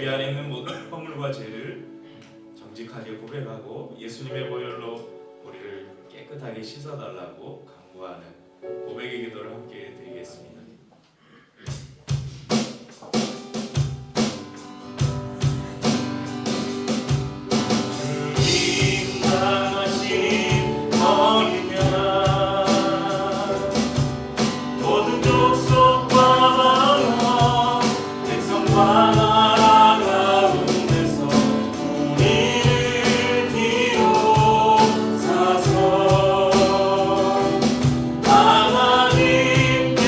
우리 안에 있는 모든 허물과 죄를 정직하게 고백하고 예수님의 보혈로 우리를 깨끗하게 씻어달라고 간구하는 고백의 기도를 함께 드리겠습니다. 하나님께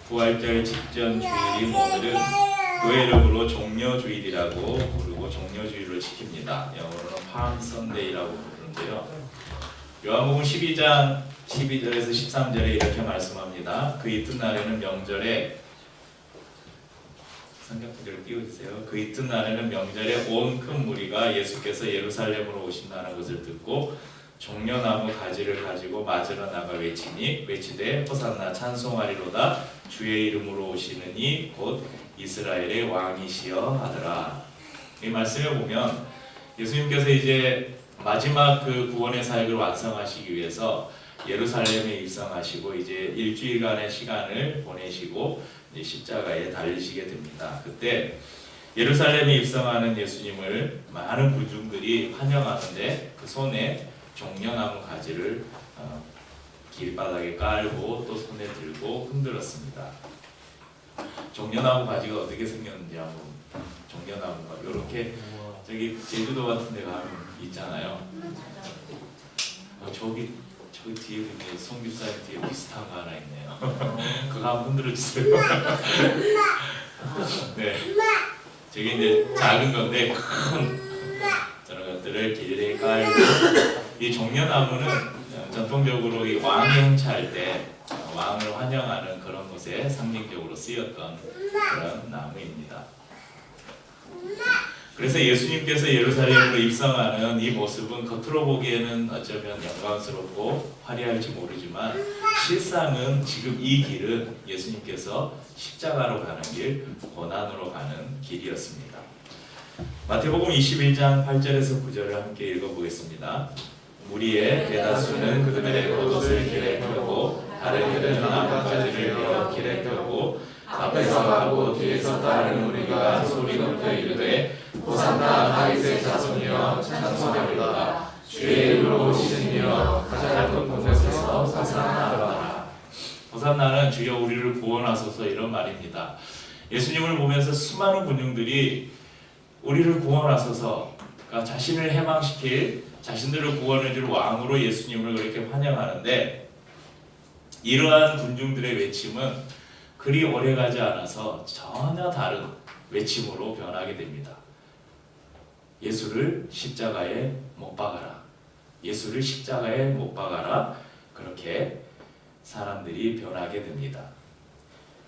부활절 직전 주일인 오늘은 교회 이름으로 종려주일이라고 부르고 종려주일을 지킵니다. 영어로는 palm Sunday라고 부르는데요. 요한복음 12장 12절에서 13절에 이렇게 말씀합니다. 그 이튿날에는 명절에 성경대로 띄워주세요. 그 이튿날에는 명절에 온 큰 무리가 예수께서 예루살렘으로 오신다는 것을 듣고 종려나무 가지를 가지고 맞으러 나가 외치되 호산나 찬송하리로다 주의 이름으로 오시는 이 곧 이스라엘의 왕이시여 하더라. 이 말씀에 보면 예수님께서 이제 마지막 그 구원의 사역을 완성하시기 위해서 예루살렘에 입성하시고 이제 일주일간의 시간을 보내시고 이제 십자가에 달리시게 됩니다. 그때 예루살렘에 입성하는 예수님을 많은 군중들이 환영하는데 그 손에 종려나무 가지를 길바닥에 깔고 또 손에 들고 흔들었습니다. 종려나무 가지가 어떻게 생겼는지 한번 종려나무가 이렇게 저기 제주도 같은 데 가면 있잖아요. 저기 뒤에 이렇게 송집사님 뒤에 비슷한 거 하나 있네요. 그거 한번 흔들어 주세요. 네, 저게 이제 작은 건데 큰 저런 것들을 길에 깔고 이 종려나무는 전통적으로 이 왕이 행차할 때 왕을 환영하는 그런 곳에 상징적으로 쓰였던 그런 나무입니다. 그래서 예수님께서 예루살렘으로 입성하는 이 모습은 겉으로 보기에는 어쩌면 영광스럽고 화려할지 모르지만 실상은 지금 이 길은 예수님께서 십자가로 가는 길, 고난으로 가는 길이었습니다. 마태복음 21장 8절에서 9절을 함께 읽어보겠습니다. 무리의 대다수는 그들의 겉옷을 길에 펴고 다른 이들은 나뭇가지를 베어 길에 펴고 앞에서 가고 뒤에서 따르는 무리가 소리 높여 이르되 호산나 다윗의 자손이여 찬송하리로다 주의 이름으로 오시니여 가장 높은 곳에서 호산나. 호산나는 주여 우리를 구원하소서 이런 말입니다. 예수님을 보면서 수많은 군중들이 우리를 구원하소서, 그러니까 자신을 해방시킬, 자신들을 구원해줄 왕으로 예수님을 그렇게 환영하는데 이러한 군중들의 외침은 그리 오래가지 않아서 전혀 다른 외침으로 변하게 됩니다. 예수를 십자가에 못 박아라. 예수를 십자가에 못 박아라. 그렇게 사람들이 변하게 됩니다.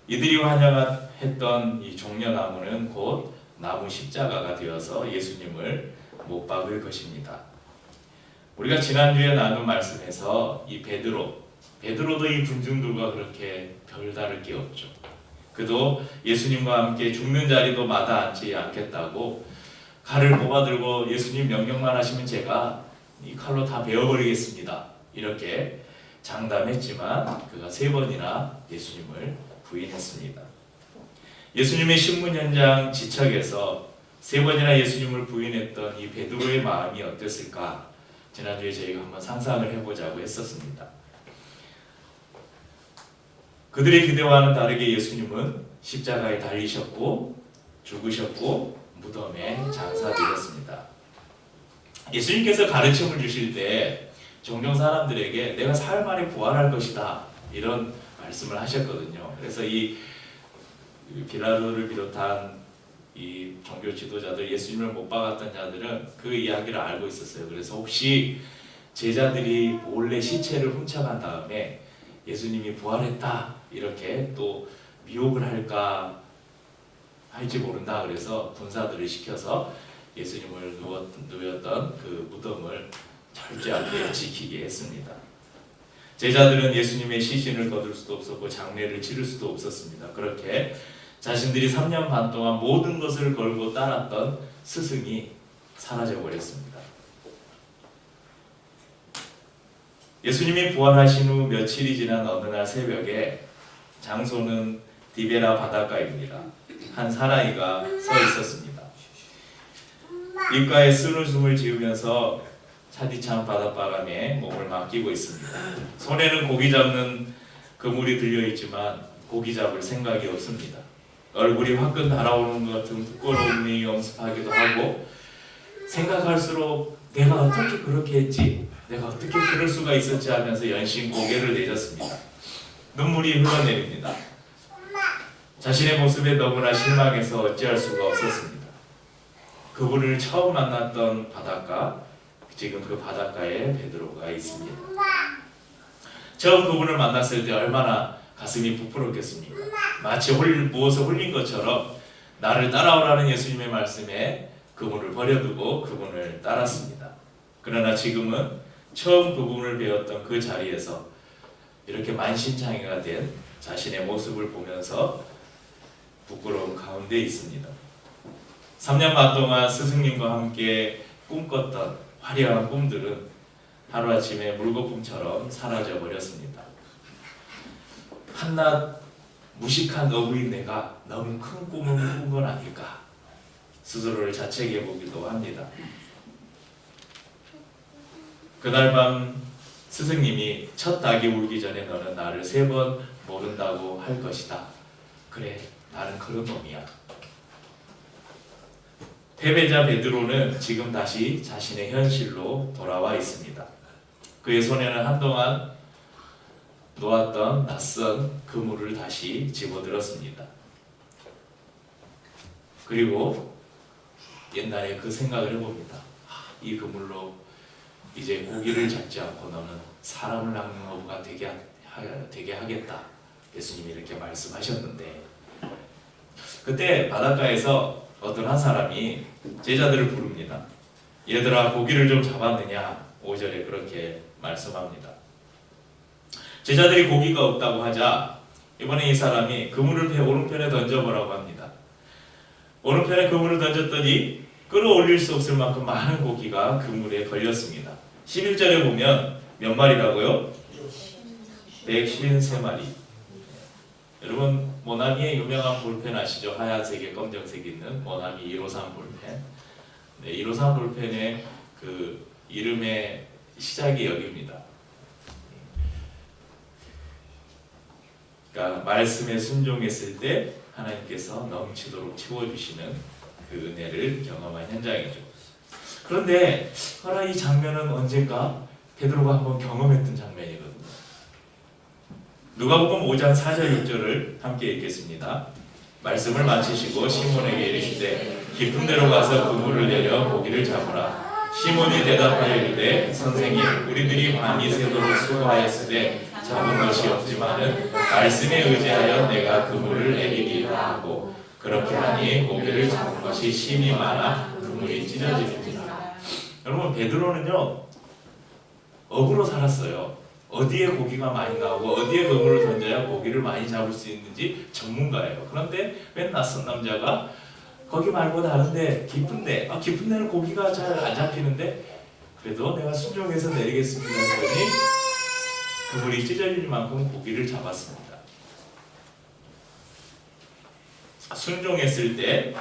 이들이 환영했던 이 종려나무는 곧 나무 십자가가 되어서 예수님을 못 박을 것입니다. 우리가 지난주에 나눈 말씀에서 이 베드로도 이 군중들과 그렇게 별다를 게 없죠. 그도 예수님과 함께 죽는 자리도 마다 앉지 않겠다고 칼을 뽑아들고 예수님 명령만 하시면 제가 이 칼로 다 베어버리겠습니다. 이렇게 장담했지만 그가 3번이나 예수님을 부인했습니다. 예수님의 신문 현장 지척에서 3번이나 예수님을 부인했던 이 베드로의 마음이 어땠을까? 지난주에 저희가 한번 상상을 해보자고 했었습니다. 그들의 기대와는 다르게 예수님은 십자가에 달리셨고 죽으셨고 무덤에 장사되었습니다. 예수님께서 가르침을 주실 때 종종 사람들에게 내가 사흘 만에 부활할 것이다 이런 말씀을 하셨거든요. 그래서 이 빌라도를 비롯한 이 종교 지도자들, 예수님을 못 박았던 자들은 그 이야기를 알고 있었어요. 그래서 혹시 제자들이 몰래 시체를 훔쳐간 다음에 예수님이 부활했다 이렇게 또 미혹을 할까 할지 모른다. 그래서 군사들을 시켜서 예수님을 누웠던 그 무덤을 철저하게 지키게 했습니다. 제자들은 예수님의 시신을 거둘 수도 없었고 장례를 치를 수도 없었습니다. 그렇게 자신들이 3년 반 동안 모든 것을 걸고 따랐던 스승이 사라져 버렸습니다. 예수님이 부활하신 후 며칠이 지난 어느 날 새벽에, 장소는 디베라 바닷가입니다. 한 사나이가 서 있었습니다. 입가에 쓴 웃음을 지으면서 차디찬 바닷바람에 몸을 맡기고 있습니다. 손에는 고기 잡는 그물이 들려있지만 고기 잡을 생각이 없습니다. 얼굴이 화끈 달아오르는 것 같은 부끄러움이 엄습하기도 하고, 생각할수록 내가 어떻게 그렇게 했지? 내가 어떻게 그럴 수가 있었지? 하면서 연신 고개를 내렸습니다. 눈물이 흘러내립니다. 자신의 모습에 너무나 실망해서 어찌할 수가 없었습니다. 그분을 처음 만났던 바닷가, 지금 그 바닷가에 베드로가 있습니다. 처음 그분을 만났을 때 얼마나 가슴이 부풀었겠습니까? 마치 무엇에 홀린 것처럼 나를 따라오라는 예수님의 말씀에 그분을 버려두고 그분을 따랐습니다. 그러나 지금은 처음 그분을 배웠던 그 자리에서 이렇게 만신창이가 된 자신의 모습을 보면서 부끄러움 가운데 있습니다. 3년 반 동안 스승님과 함께 꿈꿨던 화려한 꿈들은 하루아침에 물거품처럼 사라져 버렸습니다. 한낱 무식한 어부인 내가 너무 큰 꿈을 꾼 건 아닐까 스스로를 자책해 보기도 합니다. 그날 밤 스승님이 첫 닭이 울기 전에 너는 나를 3번 모른다고 할 것이다. 그래, 나는 그런 놈이야. 패배자 베드로는 지금 다시 자신의 현실로 돌아와 있습니다. 그의 손에는 한동안 놓았던 낯선 그물을 다시 집어들었습니다. 그리고 옛날에 그 생각을 해봅니다. 이 그물로 이제 고기를 잡지 않고 너는 사람을 낚는 어부가 되게 하겠다. 예수님이 이렇게 말씀하셨는데, 그때 바닷가에서 어떤 한 사람이 제자들을 부릅니다. 얘들아, 고기를 좀 잡았느냐? 5절에 그렇게 말씀합니다. 제자들이 고기가 없다고 하자 이번에 이 사람이 그물을 오른편에 던져보라고 합니다. 오른편에 그물을 던졌더니 끌어올릴 수 없을 만큼 많은 고기가 그물에 걸렸습니다. 11절에 보면 몇 마리라고요? 153마리. 여러분, 모나미의 유명한 볼펜 아시죠? 하얀색에 검정색 있는 모나미 153 볼펜. 네, 153 볼펜의 그 이름의 시작이 여기입니다. 그러니까 말씀에 순종했을 때 하나님께서 넘치도록 채워주시는 그 은혜를 경험한 현장이죠. 그런데 이 장면은 언젠가 베드로가 한번 경험했던 장면이거든요. 누가복음 5장 4절 6절을 함께 읽겠습니다. 말씀을 마치시고 시몬에게 이르시되 깊은 데로 가서 그물을 내려 고기를 잡으라. 시몬이 대답하여 이르되 선생님, 우리들이 밤이 새도록 수고하였으되 잡은 것이 없지만은 말씀에 의지하여 내가 그물을 내리기로 하고, 그렇게 하니 고기를 잡은 것이 심히 많아 그물이 찢어집니다. 여러분, 베드로는요 어부로 살았어요. 어디에 고기가 많이 나오고 어디에 그물을 던져야 고기를 많이 잡을 수 있는지 전문가예요. 그런데 웬 낯선 남자가 거기 말고 다른데 깊은 데는 고기가 잘 안 잡히는데 그래도 내가 순종해서 내리겠습니다 했더니 그물이 찢어질 만큼 고기를 잡았습니다. 순종했을 때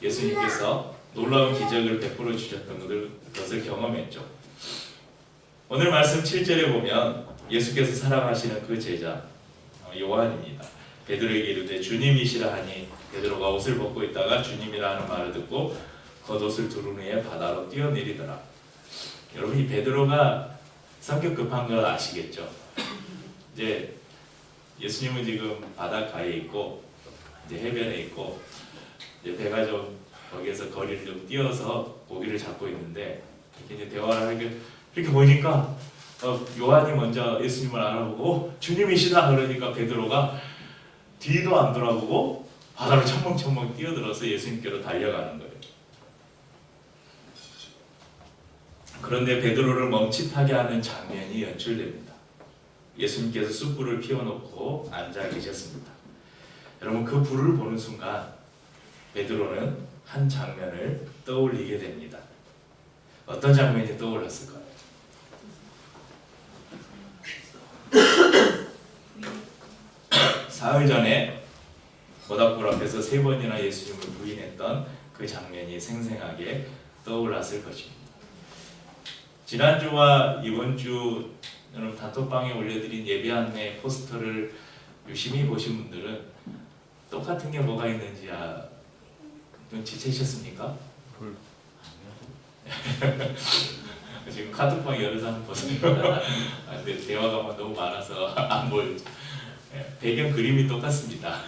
예수님께서 놀라운 기적을 베풀어 주셨던 것을 경험했죠. 오늘 말씀 7절에 보면 예수께서 사랑하시는 그 제자 요한입니다. 베드로에게 이르되 주님이시라 하니 베드로가 옷을 벗고 있다가 주님이라 하는 말을 듣고 겉옷을 두른 후에 바다로 뛰어내리더라. 여러분, 이 베드로가 성격 급한 걸 아시겠죠? 이제 예수님은 지금 바닷가에 있고 이제 해변에 있고 이제 배가 좀 거기에서 거리를 좀 뛰어서 고기를 잡고 있는데 이렇게 이제 대화를 하게 이렇게 보니까 요한이 먼저 예수님을 알아보고 주님이시다 그러니까 베드로가 뒤도 안 돌아보고 바다로 첨벙첨벙 뛰어들어서 예수님께로 달려가는 거예요. 그런데 베드로를 멈칫하게 하는 장면이 연출됩니다. 예수님께서 숯불을 피워놓고 앉아 계셨습니다. 여러분, 그 불을 보는 순간 베드로는 한 장면을 떠올리게 됩니다. 어떤 장면이 떠올랐을까요? 사흘 전에 모닥불 앞에서 3번이나 예수님을 부인했던 그 장면이 생생하게 떠올랐을 것입니다. 지난주와 이번 주 여러분 단톡방에 올려드린 예배 안내 포스터를 유심히 보신 분들은 똑같은 게 뭐가 있는지 좀 지치셨습니까? 지금 카톡방 열어서 한번 보세요. 근데 대화가 너무 많아서 안 보여요. 배경 그림이 똑같습니다.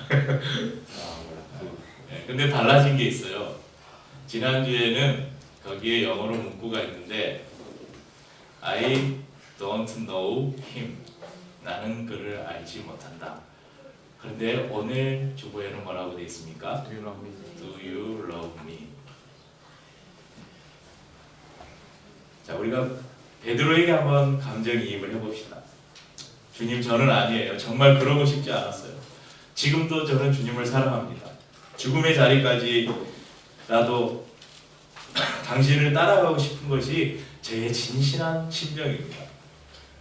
근데 달라진 게 있어요. 지난주에는 거기에 영어로 문구가 있는데 I don't know him. 나는 그를 알지 못한다. 그런데 오늘 주보에는 뭐라고 되어 있습니까? Do you love me? 자, 우리가 베드로에게 한번 감정이입을 해봅시다. 주님, 저는 아니에요. 정말 그러고 싶지 않았어요. 지금도 저는 주님을 사랑합니다. 죽음의 자리까지라도 당신을 따라가고 싶은 것이 제 진실한 심정입니다.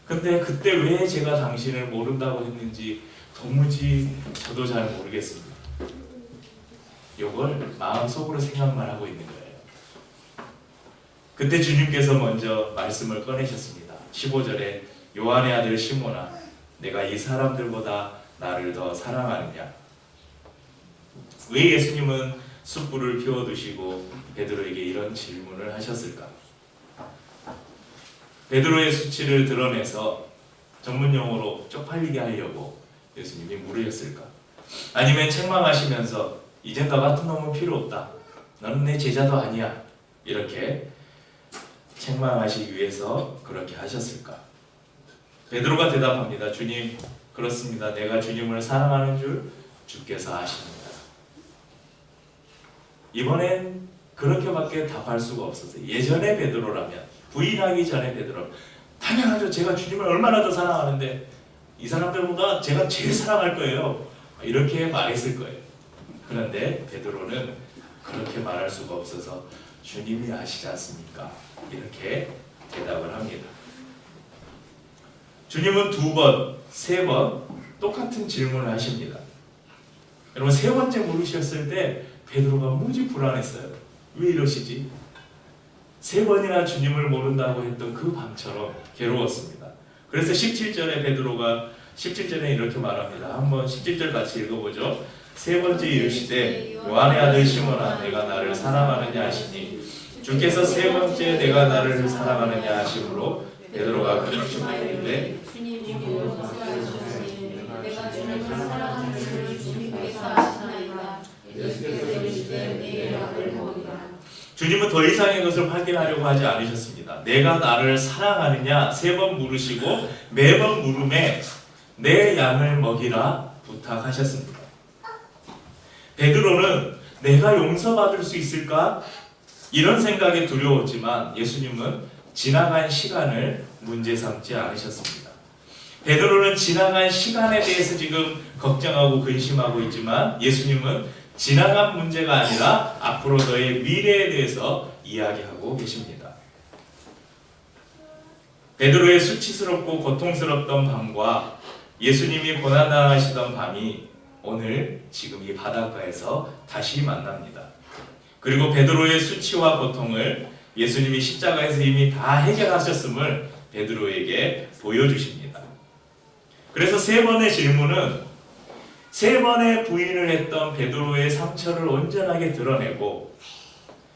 근데 그때 왜 제가 당신을 모른다고 했는지 도무지 저도 잘 모르겠습니다. 이걸 마음속으로 생각만 하고 있는 거예요. 그때 주님께서 먼저 말씀을 꺼내셨습니다. 15절에 요한의 아들 시몬아, 내가 이 사람들보다 나를 더 사랑하느냐? 왜 예수님은 숯불을 피워두시고 베드로에게 이런 질문을 하셨을까? 베드로의 수치를 드러내서 전문 용어로 쪽팔리게 하려고 예수님이 물으셨을까? 아니면 책망하시면서 이젠 너 같은 놈은 필요 없다. 너는 내 제자도 아니야. 이렇게 책망하시기 위해서 그렇게 하셨을까? 베드로가 대답합니다. 주님, 그렇습니다. 내가 주님을 사랑하는 줄 주께서 아십니다. 이번엔 그렇게밖에 답할 수가 없었어요. 예전에 베드로라면, 부인하기 전에 베드로, 당연하죠. 제가 주님을 얼마나 더 사랑하는데 이 사람들보다 제가 제일 사랑할 거예요. 이렇게 말했을 거예요. 그런데 베드로는 그렇게 말할 수가 없어서 주님이 아시지 않습니까? 이렇게 대답을 합니다. 주님은 2번, 3번 똑같은 질문을 하십니다. 여러분, 3번째 물으셨을 때 베드로가 무지 불안했어요. 왜 이러시지? 3번이나 주님을 모른다고 했던 그 밤처럼 괴로웠습니다. 그래서 17절에 베드로가 17절에 이렇게 말합니다. 한번 17절 같이 읽어보죠. 3번째 이르시되 요한의 아들 시몬아, 내가 나를 사랑하느냐 하시니 주께서 3번째 내가 나를 사랑하느냐 하심으로 베드로가 그를 질문하는데 주님은 더 이상의 것을 확인하려고 하지 않으셨습니다. 내가 나를 사랑하느냐 3번 물으시고 매번 물음에 내 양을 먹이라 부탁하셨습니다. 베드로는 내가 용서받을 수 있을까? 이런 생각이 두려웠지만 예수님은 지나간 시간을 문제 삼지 않으셨습니다. 베드로는 지나간 시간에 대해서 지금 걱정하고 근심하고 있지만 예수님은 지나간 문제가 아니라 앞으로 너의 미래에 대해서 이야기하고 계십니다. 베드로의 수치스럽고 고통스럽던 밤과 예수님이 고난당하시던 밤이 오늘 지금 이 바닷가에서 다시 만납니다. 그리고 베드로의 수치와 고통을 예수님이 십자가에서 이미 다 해결하셨음을 베드로에게 보여주십니다. 그래서 세 번의 질문은 세 번의 부인을 했던 베드로의 상처를 온전하게 드러내고,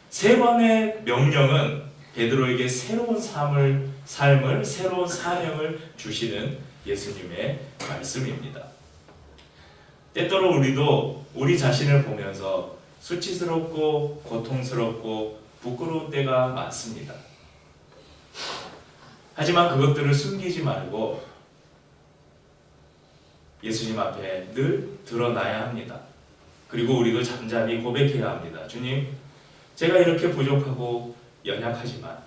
세 번의 명령은 베드로에게 새로운 삶을 새로운 사명을 주시는 예수님의 말씀입니다. 때때로 우리도 우리 자신을 보면서 수치스럽고 고통스럽고 부끄러운 때가 많습니다. 하지만 그것들을 숨기지 말고 예수님 앞에 늘 드러나야 합니다. 그리고 우리도 잠잠히 고백해야 합니다. 주님, 제가 이렇게 부족하고 연약하지만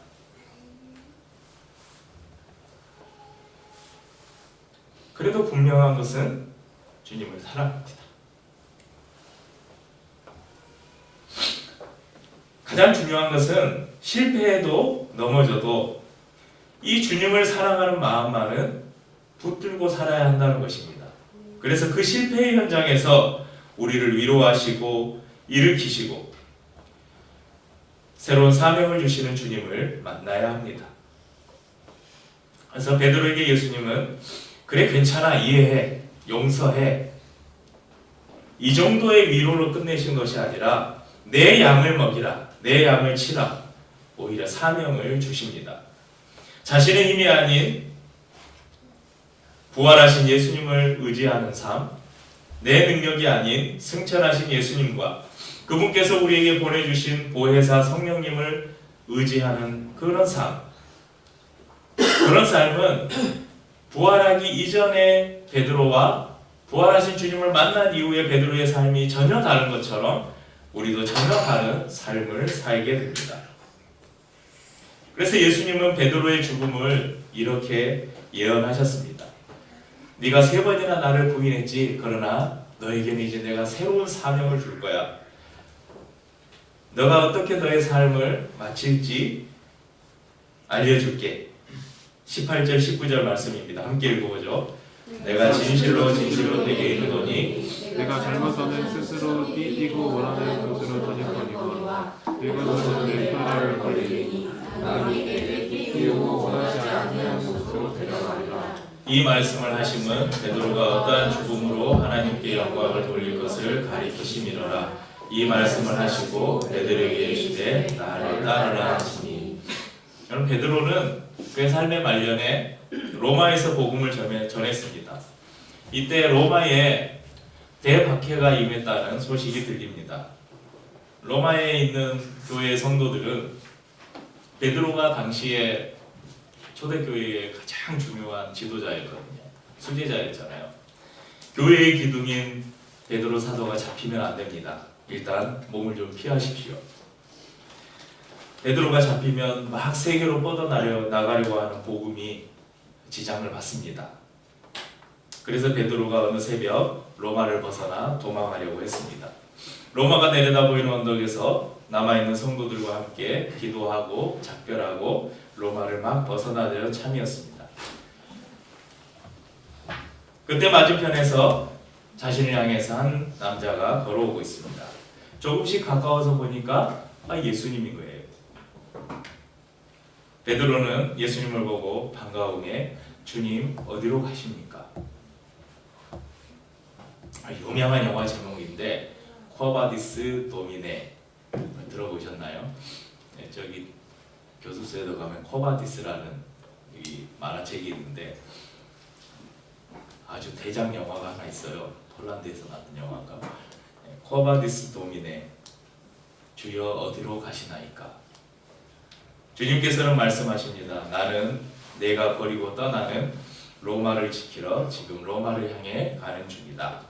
그래도 분명한 것은 주님을 사랑합니다. 가장 중요한 것은 실패해도 넘어져도 이 주님을 사랑하는 마음만은 붙들고 살아야 한다는 것입니다. 그래서 그 실패의 현장에서 우리를 위로하시고 일으키시고 새로운 사명을 주시는 주님을 만나야 합니다. 그래서 베드로에게 예수님은 그래, 괜찮아, 이해해, 용서해, 이 정도의 위로로 끝내신 것이 아니라 내 양을 먹이라, 내 양을 치라, 오히려 사명을 주십니다. 자신의 힘이 아닌 부활하신 예수님을 의지하는 삶, 내 능력이 아닌 승천하신 예수님과 그분께서 우리에게 보내주신 보혜사 성령님을 의지하는 그런 삶, 그런 삶은 부활하기 이전의 베드로와 부활하신 주님을 만난 이후의 베드로의 삶이 전혀 다른 것처럼 우리도 전혀 다른 삶을 살게 됩니다. 그래서 예수님은 베드로의 죽음을 이렇게 예언하셨습니다. 네가 3번이나 나를 부인했지, 그러나 너에게는 이제 내가 새로운 사명을 줄 거야. 너가 어떻게 너의 삶을 마칠지 알려줄게. 18절 19절 말씀입니다. 함께 읽어보죠. 내가 진실로 진실로 내게 이르노니 내가 잘못하면 스스로 뛰고 원하는 곳으로 다닐거니와 그리고 너는 내 뼈를 걸리니 나에게 뛰고 원하지 않는 곳으로 데려가리라. 이 말씀을 하심은 베드로가 어떠한 죽음으로 하나님께 영광을 돌릴 것을 가리키심이로라. 이 말씀을 하시고 베드로에게 이르시되 나를 따르라 하시니. 여러분, 베드로는 그의 삶의 말년에 로마에서 복음을 전했습니다. 이때 로마에 대박해가 임했다는 소식이 들립니다. 로마에 있는 교회 성도들은 베드로가 당시에 초대교회의 가장 중요한 지도자였거든요. 수제자였잖아요. 교회의 기둥인 베드로 사도가 잡히면 안 됩니다. 일단 몸을 좀 피하십시오. 베드로가 잡히면 막 세계로 뻗어나가려고 하는 복음이 지장을 받습니다. 그래서 베드로가 어느 새벽 로마를 벗어나 도망하려고 했습니다. 로마가 내려다 보이는 언덕에서 남아있는 성도들과 함께 기도하고 작별하고 로마를 막 벗어나려는 참이었습니다. 그때 맞은편에서 자신을 향해서 한 남자가 걸어오고 있습니다. 조금씩 가까워서 보니까 예수님인 거예요. 베드로는 예수님을 보고 반가움에 주님 어디로 가십니까? 유명한 영화 제목인데 쿼바디스 도미네 들어보셨나요? 네, 저기 교습소에도 가면 쿼바디스라는 이 만화책이 있는데 아주 대작 영화가 하나 있어요. 폴란드에서 나온 영화가. 네, 쿼바디스 도미네, 주여 어디로 가시나이까? 주님께서는 말씀하십니다. 나는 내가 버리고 떠나는 로마를 지키러 지금 로마를 향해 가는 중이다.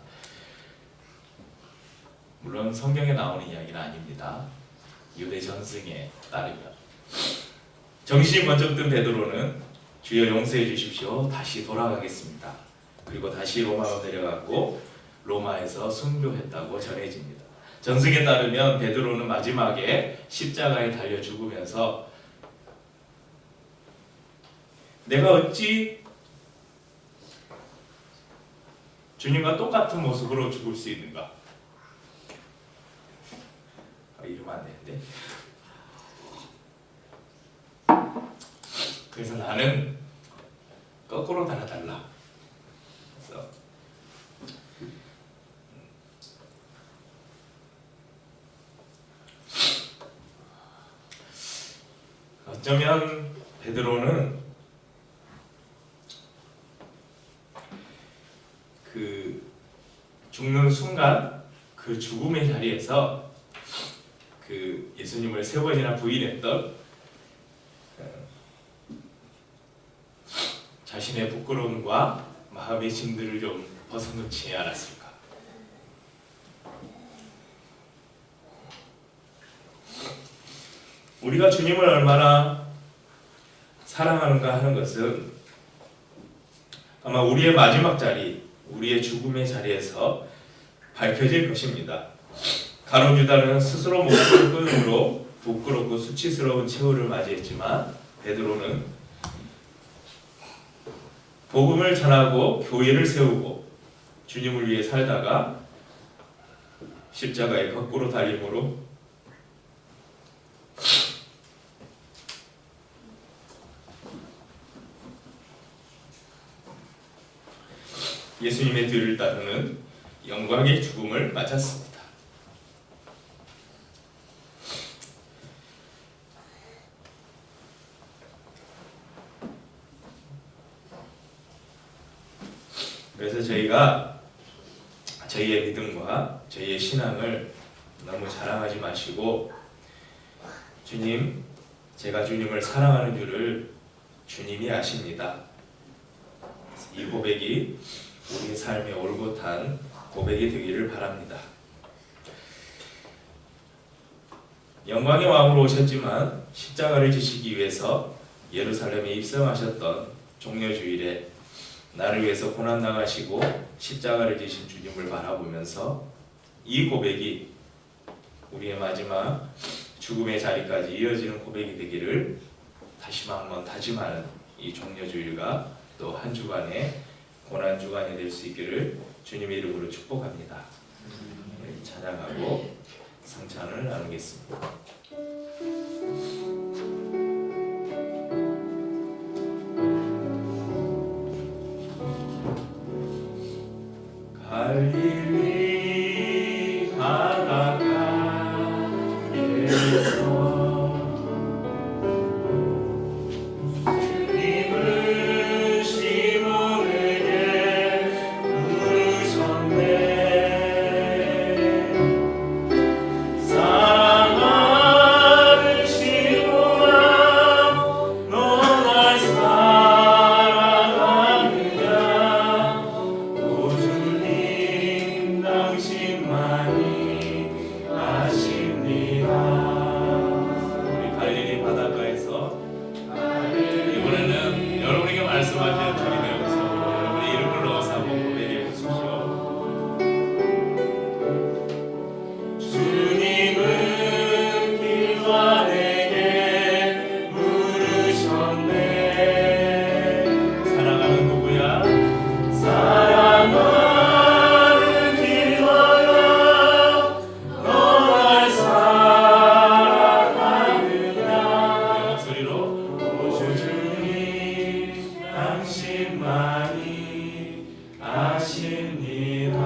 물론 성경에 나오는 이야기는 아닙니다. 유대 전승에 따르면 정신이 번쩍 든 베드로는 주여 용서해 주십시오, 다시 돌아가겠습니다. 그리고 다시 로마로 내려갔고 로마에서 순교했다고 전해집니다. 전승에 따르면 베드로는 마지막에 십자가에 달려 죽으면서 내가 어찌 주님과 똑같은 모습으로 죽을 수 있는가? 이러면 안 되는데. 그래서 나는 거꾸로 달아달라. 그래서 어쩌면 베드로는 그 죽는 순간 그 죽음의 자리에서 그 예수님을 3번이나 부인했던 자신의 부끄러움과 마음의 짐들을 좀 벗어놓지 않았을까. 우리가 주님을 얼마나 사랑하는가 하는 것은 아마 우리의 마지막 자리, 우리의 죽음의 자리에서 밝혀질 것입니다. 가룟 유다는 스스로 목숨을 끊음으로 부끄럽고 수치스러운 최후를 맞이했지만 베드로는 복음을 전하고 교회를 세우고 주님을 위해 살다가 십자가에 거꾸로 달림으로 예수님의 뒤를 따르는 영광의 죽음을 맞았습니다. 그래서 저희가 저희의 믿음과 저희의 신앙을 너무 자랑하지 마시고 주님, 제가 주님을 사랑하는 줄을 주님이 아십니다. 이 고백이 우리의 삶에 올곧한 고백이 되기를 바랍니다. 영광의 왕으로 오셨지만 십자가를 지시기 위해서 예루살렘에 입성하셨던 종려주일에 나를 위해서 고난당하시고 십자가를 지신 주님을 바라보면서 이 고백이 우리의 마지막 죽음의 자리까지 이어지는 고백이 되기를 다시 한번 다짐하는 이 종려주일과 또 한 주간의 고난주간이 될 수 있기를 주님의 이름으로 축복합니다. 찬양하고 성찬을 나누겠습니다. 갈릴리 바닷가에서 당신만이 아십니다.